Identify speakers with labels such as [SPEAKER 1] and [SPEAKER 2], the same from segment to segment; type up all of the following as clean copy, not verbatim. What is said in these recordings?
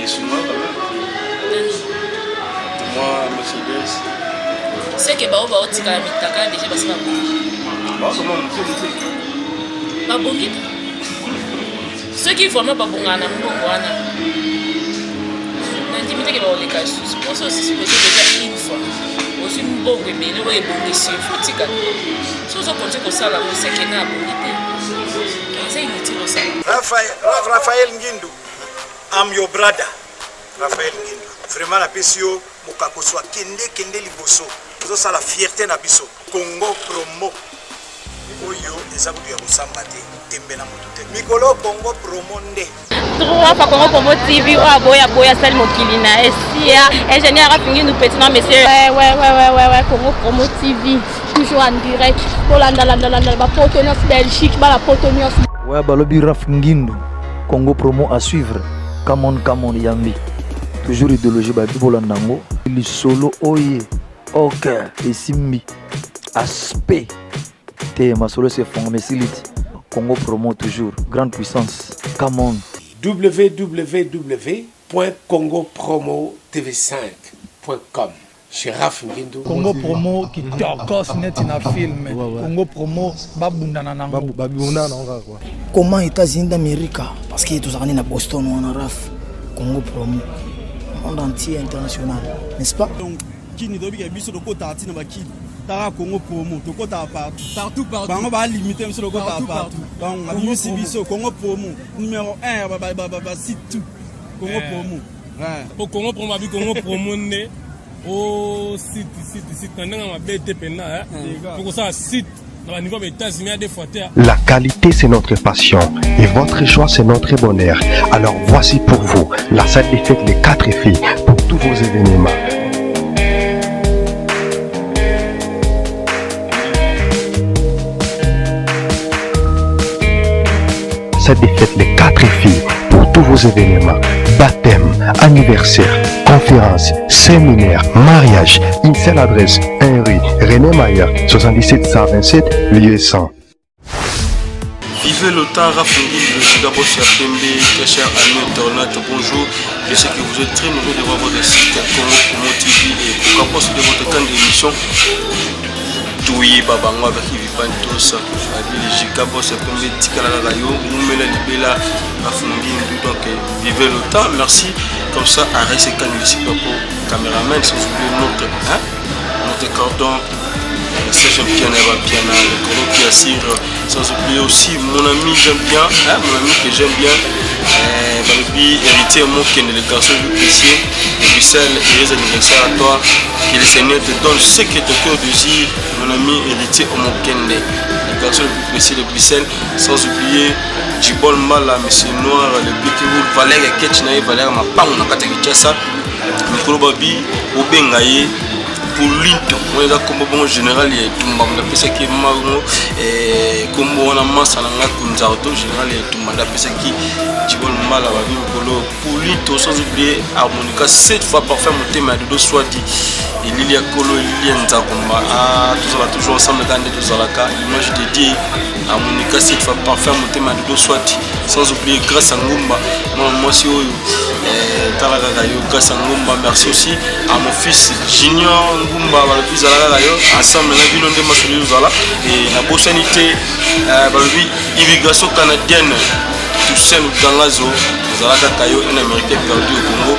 [SPEAKER 1] Chinois quand même. Moi, Mercedes.
[SPEAKER 2] C'est que bah on va au tika mitaka déjà parce que
[SPEAKER 1] Bah comment on fait?
[SPEAKER 2] Bah bongi. Ceux qui font pas bongana mbongwana. Na dimite que bah on les cache. C'est pour ça aussi c'est déjà une fois. Aussi mbongo mais le ouais bongi c'est faut tika. So ça compte que ça la c'est que na bongi. C'est inutile ça.
[SPEAKER 3] Raphaël Ngindu. I'm your brother. Raphaël Ngindu. Vraiment la PCO mokako soit kende liboso. Ça la fierté na biso. Congo promo. Oyo ezabudu ya busamba te tembe na moto te. Mikolo Congo promo nde.
[SPEAKER 4] Trois fois Congo Promo TV ou aboya sel mokilina esia ingénieur Raphaël nous petit non monsieur. Ouais Congo Promo TV toujours en direct. Bolanda ba Portonios Belgique ba la Portonios.
[SPEAKER 5] Ouais balobi Raf Ngindu. Congo Promo à suivre. Come on Yambi. Toujours idéologie ba bibolandango. Li solo oye. Ok, et Simbi. Aspect. Te masolo se formé silite. Congo Promo toujours. Grande puissance. Come on.
[SPEAKER 6] www.congopromotv5.com. Chez Raf Ngindu.
[SPEAKER 7] Congo Promo qui torcos net na film. Congo Promo babundana nango. Babundana nango quoi.
[SPEAKER 8] Comment États-Unis d'Amérique parce que tous années na Boston on a Raf Congo Promo. Monde entier international, n'est-ce pas?
[SPEAKER 9] Donc qui ni dobi biso de kota tina baki. Tara Congo Promo, to kota partout. Bango ba limiter biso de kota partout. Donc a biso biso Congo Promo numéro 1 ba site tout. Congo Promo. Ouais.
[SPEAKER 10] Pour Congo Promo abi Congo Promo né au site ndanga ma BTP na pour ça site dans niveau des États-Unis des fois.
[SPEAKER 11] La qualité c'est notre passion et votre choix c'est notre bonheur. Alors voici pour vous la salle des fêtes Les 4 filles pour tous vos événements. Salle des fêtes Les 4 filles pour tous vos événements. Baptême, anniversaire, conférence, séminaire, mariage. Une seule adresse, 1 rue René Mayer, 77 127, lieu 100.
[SPEAKER 1] Vivez le temps, Raf Ngindu, je suis d'abord cher Pembe, très cher ami internaute, bonjour. Je sais que vous êtes très heureux de voir votre site Congo Promo TV et pourquoi pas de votre camp d'émission. Touye Babango avec Vipantos, Abili Jikabo, Pembe, Tikala Rayo, Moumela Libela, Raf Ngindu, donc vivez le temps, merci. Comme ça, arrête ces cannes ici pour caméraman, sans oublier notre cordon. Serge Piana, le coro qui assire, sans oublier aussi mon ami j'aime bien, mon ami que j'aime bien, Balobi, héritier Moken, le garçon du policier, de Bruxelles, heureux anniversaire à toi, que le Seigneur te donne ce que ton cœur désire, mon ami héritier Moken, le garçon du policier de Bruxelles, sans oublier Djibol Mala, Monsieur Noir, le Bikiwood, Valère Ketchinaï, Valère Mapang, on a Katakitiasa, Mikolo Babi, Obengaye. Pour l'into, on est comme bon général et tout le monde a pensé que Mago et comme on a massé à Kunzarto, général et tout le monde a pensé que tu vois le mal à la vie pour l'into, sans oublier harmonica 7 fois parfait mon thème à deux soit dit. Et Lilia Kolo, Lilia Nzagomba, tout ça va toujours ensemble dans les deux alaka. Moi je te dis harmonica 7 fois parfait mon thème à deux soit dit. Sans oublier grâce à Ngumba, moi aussi grâce à Ngumba, merci aussi à mon fils Junior Ngumba, ensemble la ville de Massouli et la bosanité, immigration canadienne, tout seul dans la zone, Zalaka Kayo, un américain perdu au Congo,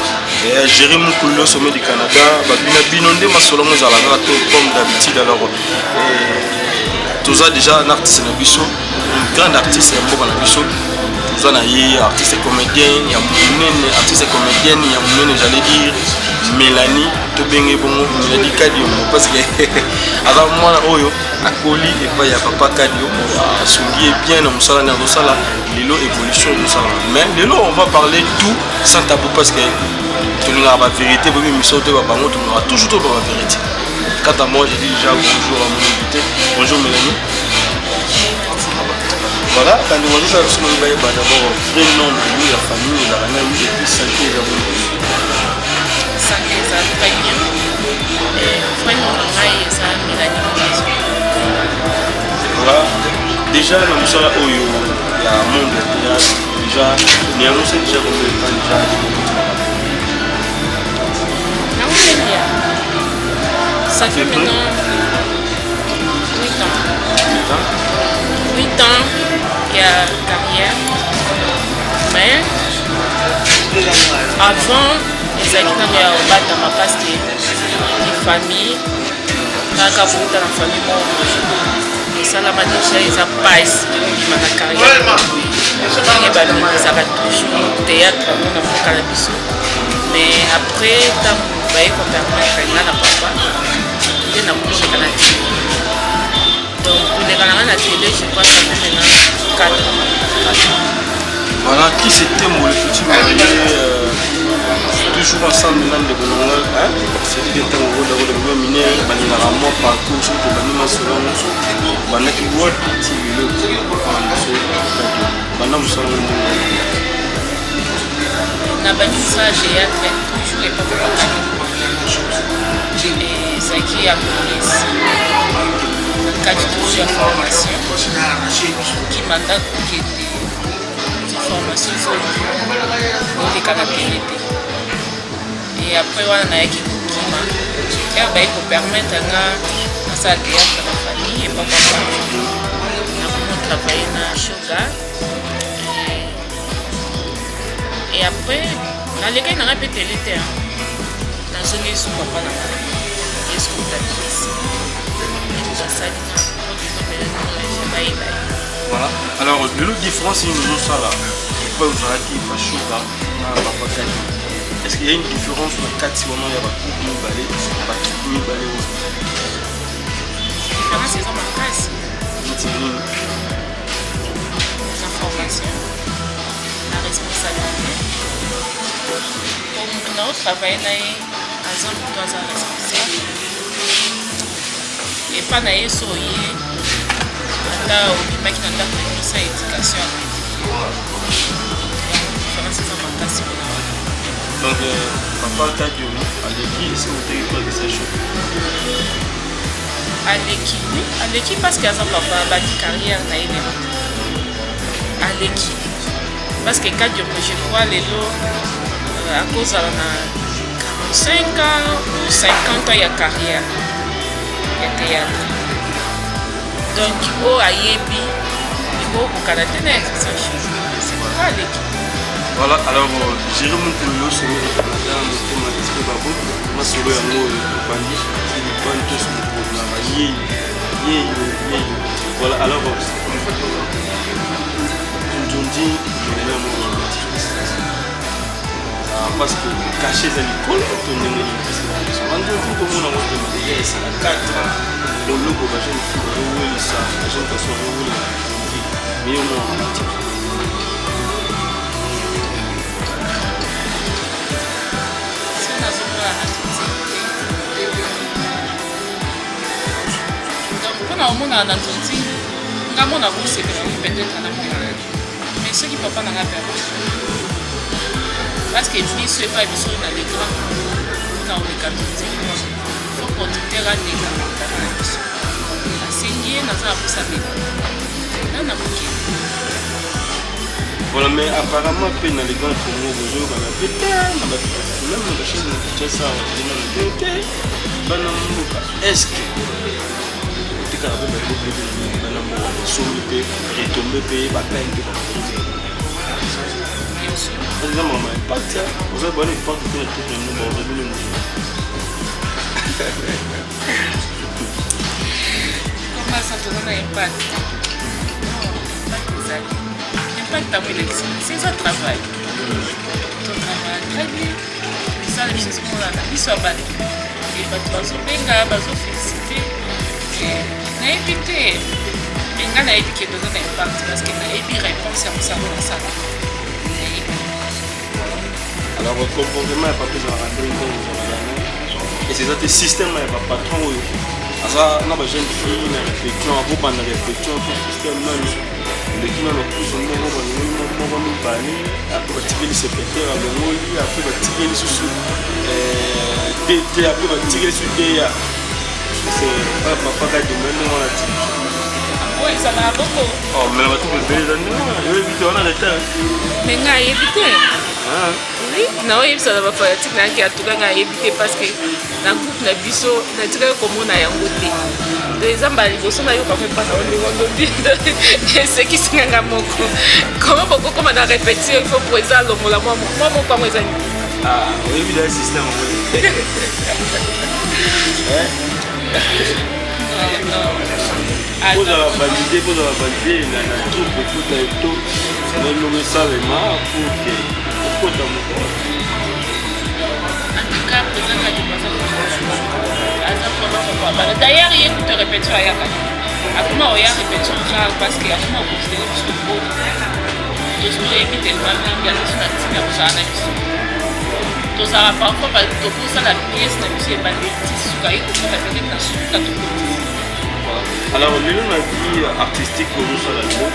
[SPEAKER 1] et Jérémy Koulou, sommet du Canada, Babina Binonde Massoulou Zalaka, comme d'habitude alors. Tout ça déjà un artiste Nabiso, un grand artiste Nabiso. Artiste comédien, il y a mon artiste comédienne, il y a mon j'allais dire Mélanie, tout bien bon, Mélanie Kadio, parce que alors moi oyo akoli et pas il y a papa Kadio, Sungi est bien dans Moussala Narosala, l'élo évolution Moussala. Mais l'élo on va parler tout sans tabou parce que tu n'auras pas la vérité, mais mission de papa, tu n'auras toujours pas la vérité. Quant à moi, je dis déjà bonjour à mon invité, bonjour Mélanie. Voilà, quand nous voyons ça, nous voyons d'abord vrai nom de la famille, la reine et puis santé et
[SPEAKER 2] santé, ça très bien. Et vrai nom de ça, Mélanie.
[SPEAKER 1] Voilà, déjà, nous sommes là où il y a un monde déjà, mais on sait déjà combien de temps déjà.
[SPEAKER 2] Ça fait maintenant 8 ans. 8 ans qu'il y a carrière. Mais avant, les acteurs au Batama parce que les familles, quand on est dans la famille, ça la déjà ils passe dans la carrière. Ça va toujours théâtre dans le cannabis. Mais après, quand vous voyez qu'on permet à papa, il y a un peu de canadien. Donc pour les canadiens à la télé, je crois que ça fait maintenant 4 ans.
[SPEAKER 1] Voilà, qui c'était mon petit marié toujours ensemble dans le Bolonga, c'était des temps où on a miné, on a mort partout, on a mis sur on a qui voit petit le maintenant vous savez
[SPEAKER 2] on a bâti ça j'ai toujours et pas et ça qui a police quand tu touches la formation qui mandat qui était formation sur les canapés. Et après, on a qui pour permettre à ça de la famille et papa. On a travaillé dans Sugar. Et après, dans les cas, on a répété l'été. Dans ce lieu, on papa n'a pas. Et ce qu'on a dit ici.
[SPEAKER 1] Voilà. Alors, le différence, c'est une ça là. Pourquoi vous avez dit pas Sugar dans papa Kadi? Est-ce qu'il y a une différence entre 4 si on a un coup de balai, pas tout de balai aussi?
[SPEAKER 2] La différence, c'est en classe. La formation, la responsabilité. Comme nous travaillons à zone pour 3 ans responsable. Et pas d'ailleurs soyez là où il m'a dit dans sa éducation. La différence, c'est en classe.
[SPEAKER 1] Donc, papa Kadi, à l'équipe, c'est au territoire de ces choses.
[SPEAKER 2] À l'équipe, parce qu'il y a un papa qui carrière à l'équipe. Parce que Kadi, je crois, les lots, à cause de 45 ans ou 50 ans, il y a carrière. Il y a théâtre. Donc, il faut à Yebi, il faut au Canada, c'est pas à l'équipe.
[SPEAKER 1] Voilà, alors Jérôme Kouyo, c'est le Canada, le Babou, moi c'est le Yango, le Bandi, c'est le Bandi, tout ce programme. Voilà, alors, on dit, parce que cacher les écoles, on est en tout le monde a dit, c'est la 4 ans, le logo, la jeune fille, ça, la jeune personne, mais on a on a entendu, on a poussé peut-être à la mais ceux qui ne peuvent pas perdu. Parce que les filles ne sont pas habituées dans les grands, dans les capitaux. Il faut continuer à les enseigner dans un peu ça. Voilà, mais apparemment, dans les grands Congo, on a peut-être, même la chaîne de ça, est-ce que
[SPEAKER 2] comment ça te donne un impact? C'est ça le travail. Ton travail très bien. Ça, les choses qu'on a, ils sont battus. Et ils sont félicités. Na évité, mais on a évité qu'il y ait besoin d'impact parce qu'il a évité réponse à ça dans ça.
[SPEAKER 1] Alors, le comportement n'est pas plus à rentrer et c'est ça le système n'est pas patron. Ça, on a des jeunes filles, on a réflexion, on a réflexion, tout le système, les qui n'ont plus de mots, on va nous parler, après on va tirer les secrétaires, après on va tirer les sous DT, après on va tirer les sous DA. C'est pas papa qui a demandé, on a dit.
[SPEAKER 2] Oui, ça va beaucoup.
[SPEAKER 1] Oh, mais on va tout le faire, on a le temps.
[SPEAKER 2] Mais on a évité.
[SPEAKER 1] Oui.
[SPEAKER 2] na oyebisa na bafanatique nayaki atukanga ayebi te parce que na groupe na biso natikaki komona yango te do eza mbala liboso nayoka mpe mpasa ondingondobi esekisinganga moko koma bokokoma na répétition il faut po eza longola mwa moko yango eza
[SPEAKER 1] oyebi na système pozala valide na troupe ekota eto nalongo esalema pour ke okota moko
[SPEAKER 2] d'ailleurs il écoute répétition ayaka akoma oya répétition rare parce que akoma okonsidere biso boni tosoki oyebi tellement mingi atosona ntina kosala na biso tozala parfois tokosala pièce na biso ebande ti suka ekokota peut-être na suka tokoti.
[SPEAKER 1] Alors lelo na vie artistique ozosala lelo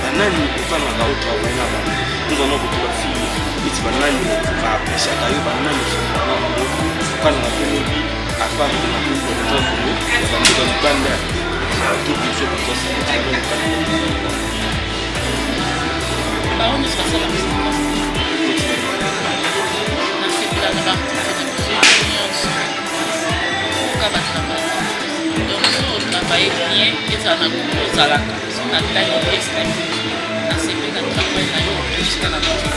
[SPEAKER 1] banani otangaka otravaille na bango ozana kotoka fille eti banani bapesaka yo banani osokana bango okananga mpe lobi apart na kokoa kongo bamboka libanda tobiso
[SPEAKER 2] bango nyonso basala nasepela na baartiste na biso nyonso oka batravaille donc so otravaille bien ezala na koko ozalaka so na tali pièce na yo nasepela travaille na yo osika na moto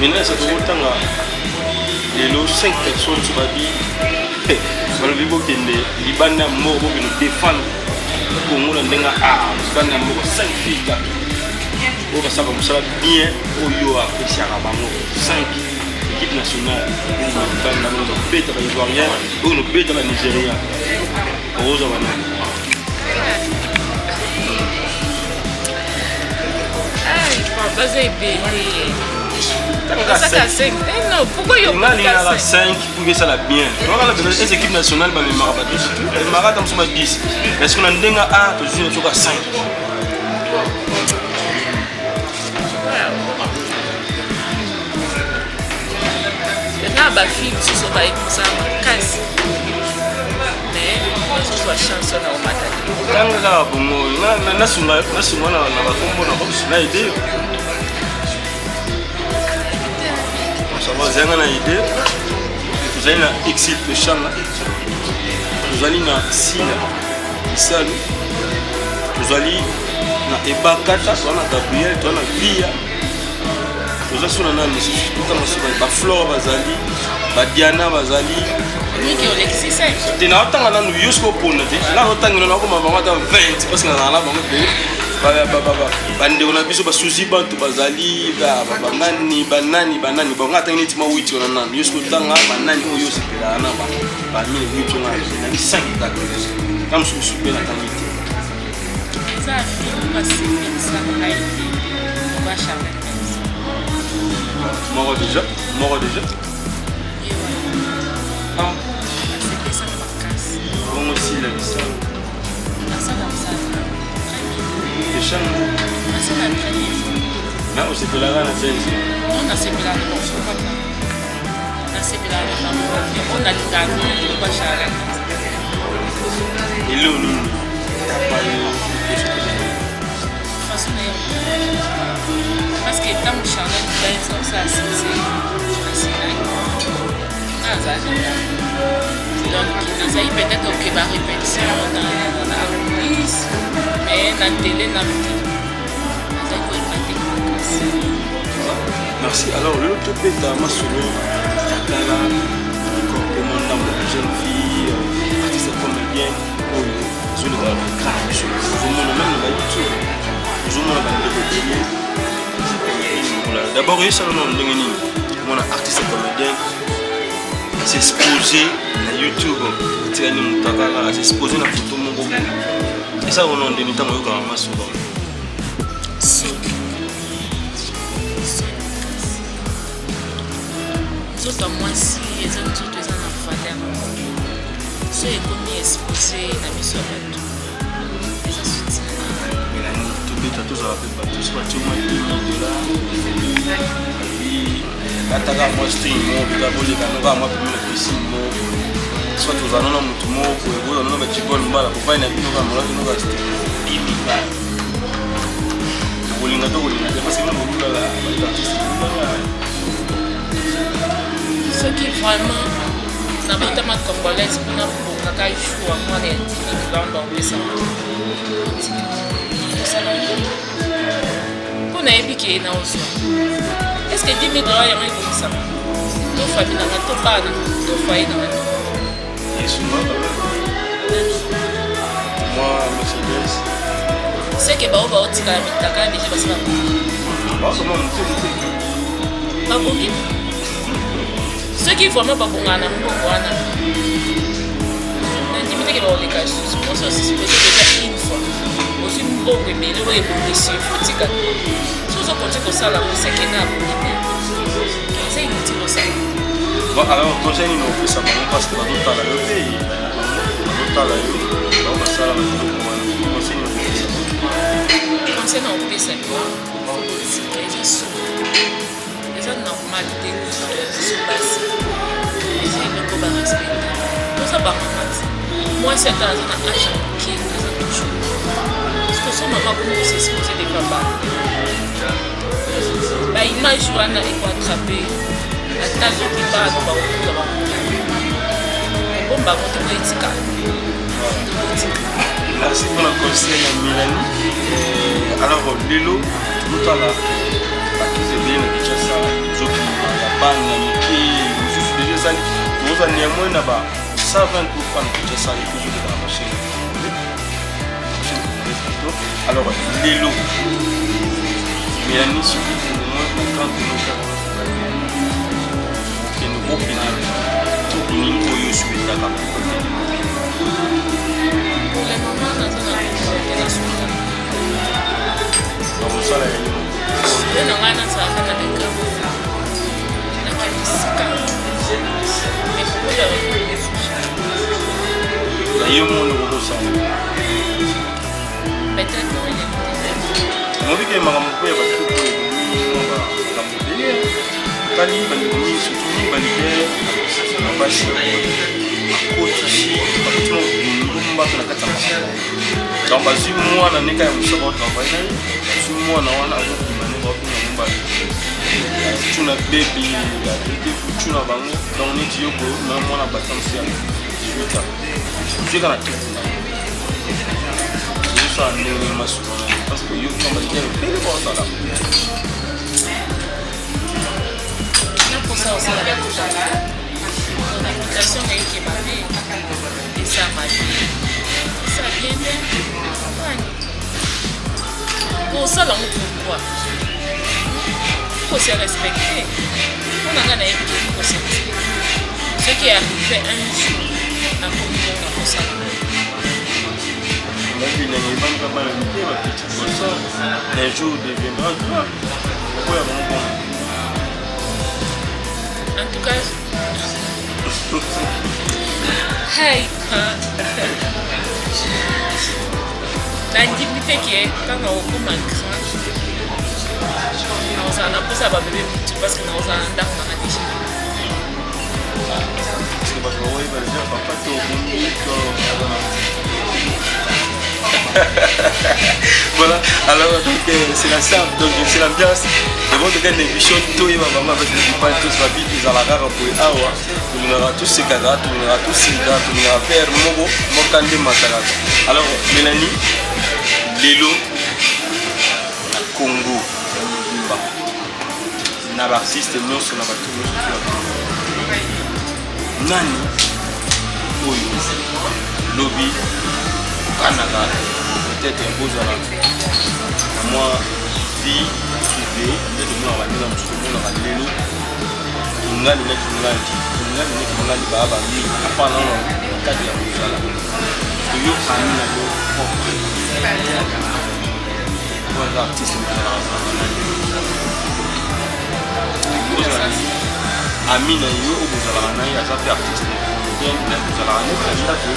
[SPEAKER 1] maintenant ça tokotanga lelo 5 personnes so babi balobi bokende libanda moko bokende défendre kongo na ndenge libanda moko 5 filles oyo basaka mosala bien oyo apesiaka bango 5 équipe nationale libanda oyo nobeta baivoirien oyo nobeta banigérien oza banani
[SPEAKER 2] baza ebele pourquoi il y a
[SPEAKER 1] 5 pour ça la bien les équipes nationales mais les marades sont 10 est-ce qu'on a ndinga a toujours sur 5
[SPEAKER 2] na ba fille so ba ikusa kasi mais bazo wa chance na omata
[SPEAKER 1] tanga bongo na sunga na ba kombo na box na idée ça va zenga na idée vous allez na exit le champ vous allez na sila isalu vous allez na ebakata na Gabriel to na via vous allez sur na monsieur tout comme ça ba flore bazali ba Diana bazali
[SPEAKER 2] qui Alexis
[SPEAKER 1] te na otanga na yusko pona te la otanga na ko mama ta 20 parce que na la bango pe bande on a biso ba suzi bantu bazali banani bonga tanga neti ma 8 on na yusko tanga banani oyo sepela na ba 1008 na 5 d'accord comme sous super la qualité
[SPEAKER 2] ça film passé ça là on va charmer
[SPEAKER 1] mort déjà ah
[SPEAKER 2] c'était ça ma casse
[SPEAKER 1] bon aussi la mission
[SPEAKER 2] ça
[SPEAKER 1] les champs là on s'est là la scène
[SPEAKER 2] on a sepelé la morceau on a sepelé la on a gagné on va charler
[SPEAKER 1] et l'eau
[SPEAKER 2] parce que tant que Charlotte ça c'est donc ça y peut-être que ma répétition dans la police mais dans la télé dans
[SPEAKER 1] merci alors le tout est à ma solo Takala encore commandant de jeune fille artiste comédien je ne vois pas je me même pas YouTube je me pas d'abord il y a un nom de mon artiste comédien s'exposer na YouTube tirani mutakala s'exposer na photo mon groupe et ça on en démitant yo quand même souvent
[SPEAKER 2] zoto mwasi eza nzoto eza na valeur so ekomi exposé na biso bato eza soutien
[SPEAKER 1] melani tobeta tozala mpe bato so batie mwa $10,000 kataka mwa string moko bikaboleka noka mwa pemi na piscine moko soit tozala na motu moko eboyo nona bacibole mbala kopai na bino kamolaki noka string $10,000
[SPEAKER 2] Ce qui vraiment n'a pas tellement congolaise pour nous kaka jour à moi les 10 000 dans le ça. Pour n'aépiquer na aussi. Est-ce que 10 000 $ y a rien comme ça? Nos familles n'ont pas de foyer dans la vie.
[SPEAKER 1] Moi, Mercedes.
[SPEAKER 2] C'est que Bao Bao Tika Mitaka déjà parce que ceux qui forment pas bon à Namboana. L'intimité qui va au décage, je pense aussi c'est déjà une fois. Aussi bon bébé, le est bon monsieur, Tika. Sous un côté comme ça, la musique est là. C'est inutile ça.
[SPEAKER 1] Bon, alors, conseil, nous fait ça parce que la nota la levée, la nota la levée, on va ça la conseil, nous fait ça.
[SPEAKER 2] Conseil, nous fait ça. C'est une normalité de se passer. Et c'est une bonne respect. Tout ça, par contre, moi, c'est dans un agent qui est toujours. Parce que son maman, pour nous, c'est supposé des papas. Bah, image, on a attrapé. La tasse qui part dans le bon bah votre politique.
[SPEAKER 1] Merci pour le conseil Mélanie. Alors Lilo, tout à l'heure, qui s'est bien avec ça, la banne, déjà ça, vous allez néanmoins là-bas, 120 pour prendre tout ça, et toujours de la machine. Alors Lilo, Mélanie, c'est pour moi, quand nous avons tout le monde est suite à la
[SPEAKER 2] pour les moments, nous avons la suite.
[SPEAKER 1] Donc, ça, là,
[SPEAKER 2] nous avons un certain nombre de cas. Mais pourquoi il y a des réfugiés?
[SPEAKER 1] il y a un monde où ça.
[SPEAKER 2] Peut-être qu'on est
[SPEAKER 1] on dit que je Tali, Bani, surtout Bani, la vache, Kotichi, Lumba, la Katama. Dans ma zone, moi, la Neka, je suis travail. Sur moi, on a un autre qui m'a dit tu n'as baby, tu n'as pas donc on est dit que même moi, la bataille, c'est 18 ans. Je suis dans la tête. Je suis en élément parce que je suis en train de faire
[SPEAKER 2] pour ça aussi la réputation qui est parlée et ça m'a dit ça vient bien pour ça là on trouve quoi il faut se respecter on a gagné il faut se respecter ce qui est arrivé un jour à communion pour ça
[SPEAKER 1] un jour deviendra pourquoi
[SPEAKER 2] en tout cas, hey, l'indignité qui est quand on recommande un grand, on s'en a poussé à bébé parce que nous avons un dame dans la déchet.
[SPEAKER 1] Voilà, alors donc c'est la salle, donc c'est l'ambiance. Et bon, regarde l'émission, tout est vraiment avec les copains, tous les habits, ils ont la rare pour Awa. On aura tous ces cadres, on aura tous ces gars, on aura Père Mogo, Mokande Matala. Alors, Mélanie, Lilo, Congo, Nabartiste, nous sommes là-bas, Nani, Oyo, Lobby, Canada. Peut-être un beau zala. Moi, vie privée, peut-être que nous avons dit dans tout le monde, on a dit nous. On a dit nous, on a dit bah bah oui, pas non, on a dit beau zala. Parce que yo ami na yo propre. Voilà, artiste de la ami na yo au beau zala na yo, ça fait artiste. Bien, beau zala na yo, ça fait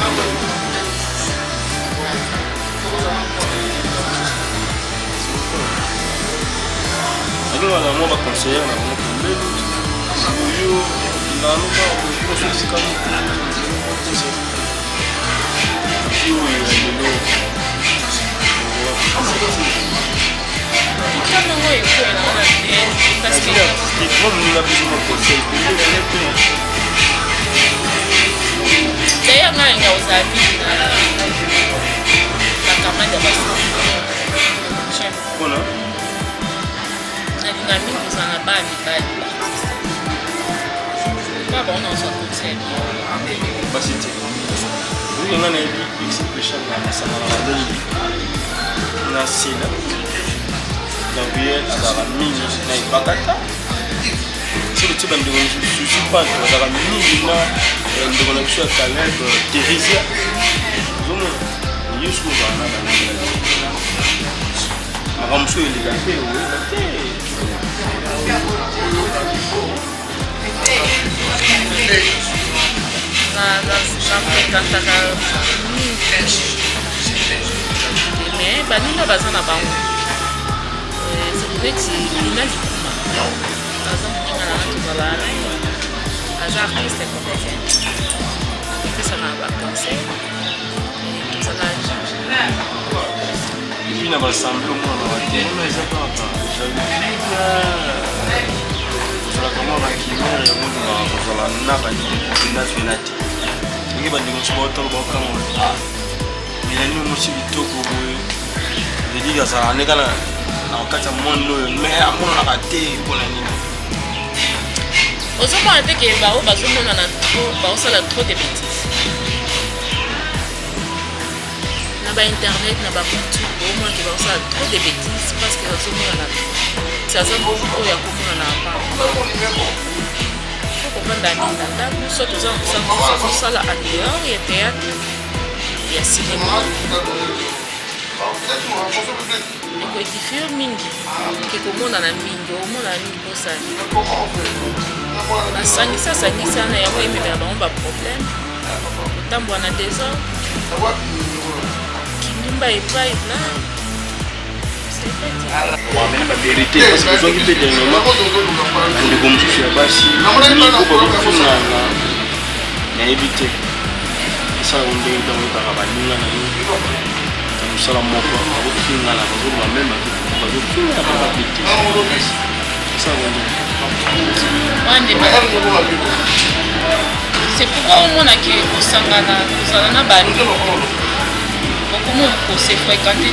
[SPEAKER 1] nous avons un conseiller, on a un problème. Nous avons un
[SPEAKER 2] Parce que d'ailleurs, il y a aux amis la campagne de Bassin.
[SPEAKER 1] Voilà.
[SPEAKER 2] On a une amie qui nous en a pas mis. Pas bon, on s'en conseille.
[SPEAKER 1] Bah, c'était. Oui, on a une expression dans la salle de la Sina. Gabriel, à la mine, na Ibakata. C'est le type de sushi pas, à la mine, de connexion à Caleb, Thérésia. Je suis là. Ramsou, il est là.
[SPEAKER 2] Mais banina baza na bango c'est lina likuma baza moninga na tozala aza artiste comédien epesaka baconseil tozala
[SPEAKER 1] epuis na basamble omona batelema eza kaka kozalaka mwa bakimere yango ndingaka kozala na bandingafena te ndenge bandingo mosu baotalo baokanga elani mosi bitoko boye ediki azala ndeka na kati ya monde oyo me amonanaka te mpona nini
[SPEAKER 2] ozomona te ke bao bazomonana baosala trop de bêtise na bainternet na bayoutube omona ke baosala trop de bêtise parce que bazomonana aza oyo akomonana faut kovanda nini na ndako so toza kosala en dehors ya théâtre ya cinéma ekoedifio mingi kekomonana mingi omonana mingi bosani asangisi ana yango ememela bango baproblème kotambola na désordre kindumba epai na
[SPEAKER 1] wamena bavérité parce que ozwaki mpe dernièrement bandeko mosusu ya basi miko babifungana nayebi te esalaka ndenge ntango kaka baninga na yo mosala moko bazofingana bazoloba meme bazofingana mpe babete esalaka ndenge
[SPEAKER 2] c'est pourquoi omona ke kosangana kozala na bando okomona kose fréquente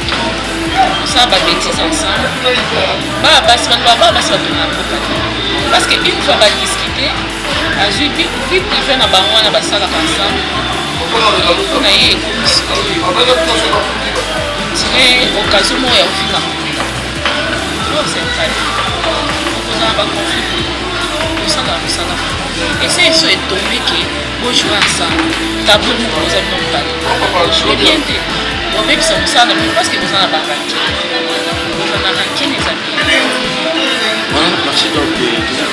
[SPEAKER 2] kosala babétise ensemble baa basi bato baba basi bato na mboka te parce que une fois badiscute azwi vie privé na bango wana basalaka ensemble na ye ekomisi tire occasion moko ya kofinga osentai okozala baconflit kosala mosala ese eso etombe ke bojouer ensemble tableau moko ozali mokale joue bien te obebisa mosala mais parce que boza na baranki boza na rankine eza bien
[SPEAKER 1] merci donc déjà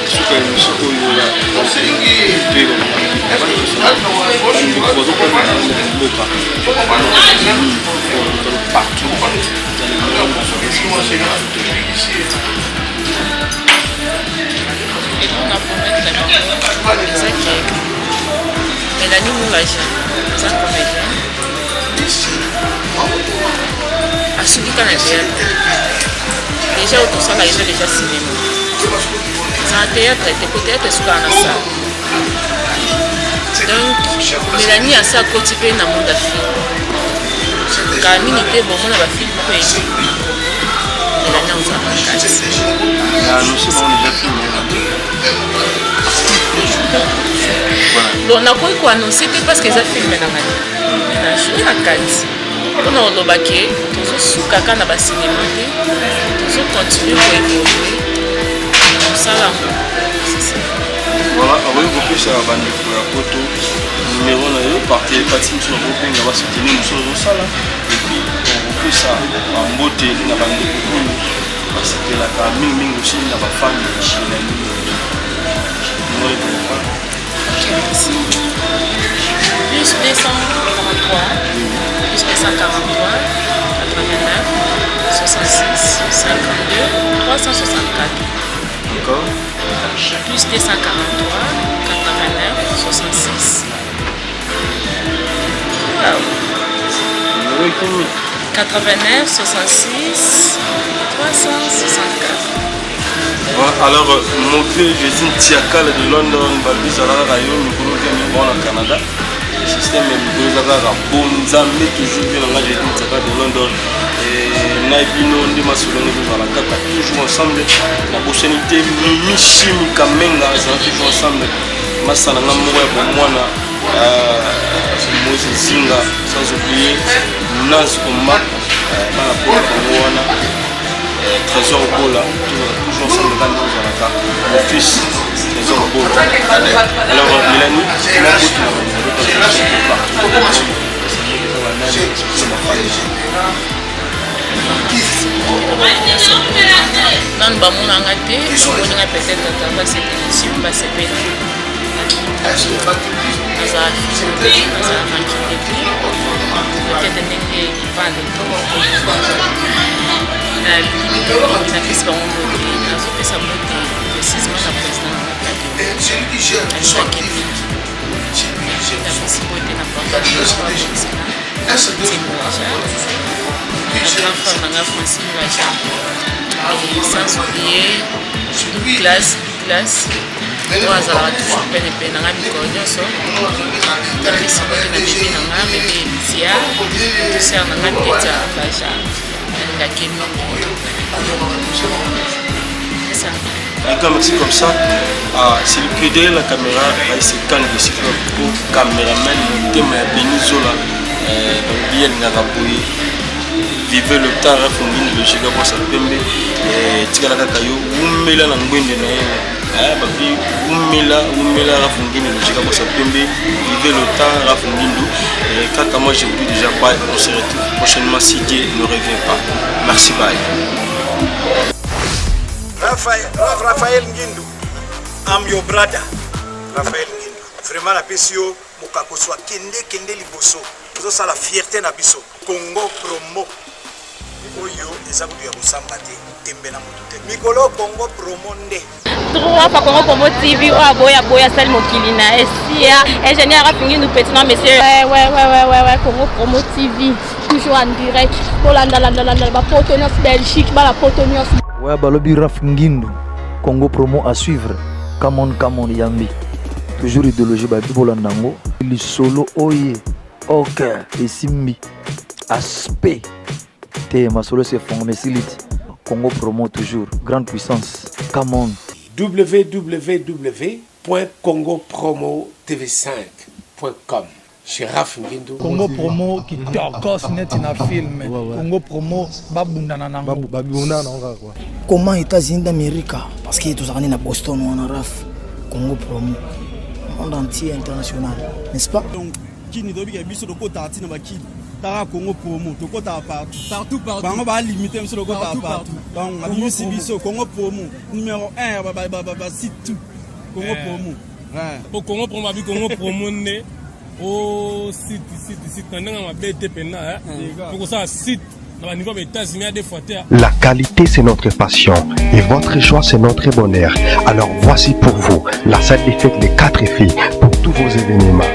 [SPEAKER 1] suka émission oyo ya partout
[SPEAKER 2] et on a promettre c'est que Mélanie Moulaja c'est un comédien asuki kana déjà otosala eza déjà cinéma c'est un théâtre te peut-être esukaka na sala donc Mélanie asa akoti mpe na monde ya film kala mingi te bomona bafilme moko eni Mélanie azala makasi bon nakoki koannonce te parce que eza filme na ngani na joue na kati mpona koloba ke tozosukaka na basinema te tozocontinue koévolue na mosala yango
[SPEAKER 1] voilà akoki kopesa bandeko ya poto numero na yo parti mosusu bakobenga basoutenir mosusu ozosala epuis okopesa bambote na bandeko oyo basepelaka mingimingi aussi na bafami elani numero etelefone
[SPEAKER 2] plus 243 plus 243 89 66 52 364
[SPEAKER 1] encore
[SPEAKER 2] plus 243 89 66
[SPEAKER 1] numéro ekomi
[SPEAKER 2] 89 89 66 364.
[SPEAKER 1] Alors, mon père, je suis Tiakal de London, Babi Zalara Rayon, nous connaissons bien au Canada. Le système est beaucoup bon, Zambé toujours bien, là j'ai dit Tiakal de London. Et Naibino, Ndima Solone, nous allons toujours ensemble. La prochainité, Mimi Chimika Menga, ils sont toujours ensemble. Massana Namoura, Bomwana, Moïse Zinga, sans oublier Naz Oma, Manapola Bomwana. Trésor Bola, toujours ensemble dans le fils Trésor Bola. Alors, Mélanie,
[SPEAKER 2] non bamonanga te bamoninga peut-être atava cette émission basepeli azala makinde te peut-être ndenge ivande napesi bango mote nazopesa mote précisement na président alisakemi napesi mote na la grande femme nanga Francine Vacha sans oublier classe oyo azalaka toujours penepene nanga mikolo nyonso napesi mote na bebe nanga bebe Elisia tosere nanga Teta Vacha alingaki mingi c'est ça.
[SPEAKER 1] Merci comme ça. C'est le plus derrière la caméra, c'est quand le cycle pour caméraman, le thème est Benizola, bien Naraboui. Vivez le temps, Rafungini, le Chiga Bossa Pembe, Tigala Kakayo, Umela Nangwende, Umela Rafungini, le Chiga Bossa Pembe, vivez le temps, Rafungini. Kaka, moi j'ai vu déjà, bye, on se retrouve prochainement si Dieu ne revient pas. Merci, bye.
[SPEAKER 3] Raphaël Ngindu, I'm your brother. Raphaël Ngindu. Vraiment la PCO, Mokakoswa, Kende Liboso. Vous avez la fierté na biso. Congo promo. Oyo, les abus de Rosambate, Tembena Moutouté. Mikolo Congo promo nde.
[SPEAKER 4] Trois fois Congo Promo TV, Boya Sal Mokilina, SIA, ingénieur a fini nous petit non monsieur. Ouais, Congo Promo TV, toujours en direct. Pour la Potonios Belgique, la Potonios.
[SPEAKER 5] Ouais, Balobi Raf Ngindu, Congo Promo à suivre. Come on, Yambi. Toujours idéologie, Babi Bolandango. Le solo, oye, ok, et Simbi. Aspect. Ma solo c'est formé, Silite. Congo Promo toujours. Grande puissance. Come on.
[SPEAKER 6] www.congopromotv5.com. Chez Raf Ngindu.
[SPEAKER 7] Congo Promo qui torcos net na film. Congo Promo babundana nango.
[SPEAKER 8] Comment États-Unis d'Amérique? Parce que tous à Boston on a Raf. Congo Promo. Monde entier international, n'est-ce pas?
[SPEAKER 9] Donc qui ne doit pas biso de côté na bakili. Tara Congo Promo, to côté partout. Bango ba limiter sur le côté partout. Donc on a biso Congo Promo numéro 1 site tout. Congo Promo.
[SPEAKER 10] Pour Congo Promo bi Congo Promo né au site ndanga mabete pena pour ça site dans niveau des États-Unis des fois.
[SPEAKER 11] La qualité c'est notre passion et votre joie c'est notre bonheur. Alors voici pour vous la salle des fêtes Les 4 filles pour tous vos événements.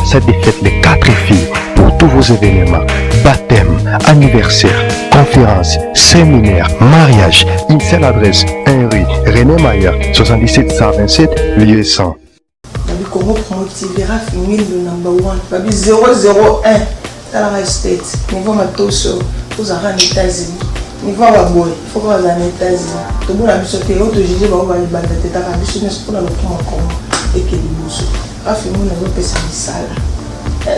[SPEAKER 11] Salle des fêtes Les 4 filles pour tous vos événements. Baptême, anniversaire, conférence, séminaire, mariage. Une seule adresse, 1 rue René Mayer, 77 127, lieu 100.
[SPEAKER 12] Babi Congo Promo TV, Raf Ngindu number 1. Babi 001, Talara State. Niveau Matoso, vous avez en États-Unis. Niveau Waboy, il faut que vous ayez en États-Unis. Tout le monde a vu ce que vous avez jugé, vous avez bandé, vous avez vu ce que vous avez fait. Et que vous Raf Ngindu n'a pas fait ça.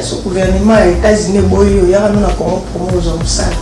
[SPEAKER 12] Ce gouvernement des États-Unis, il y a un Congo Promo aux hommes sales.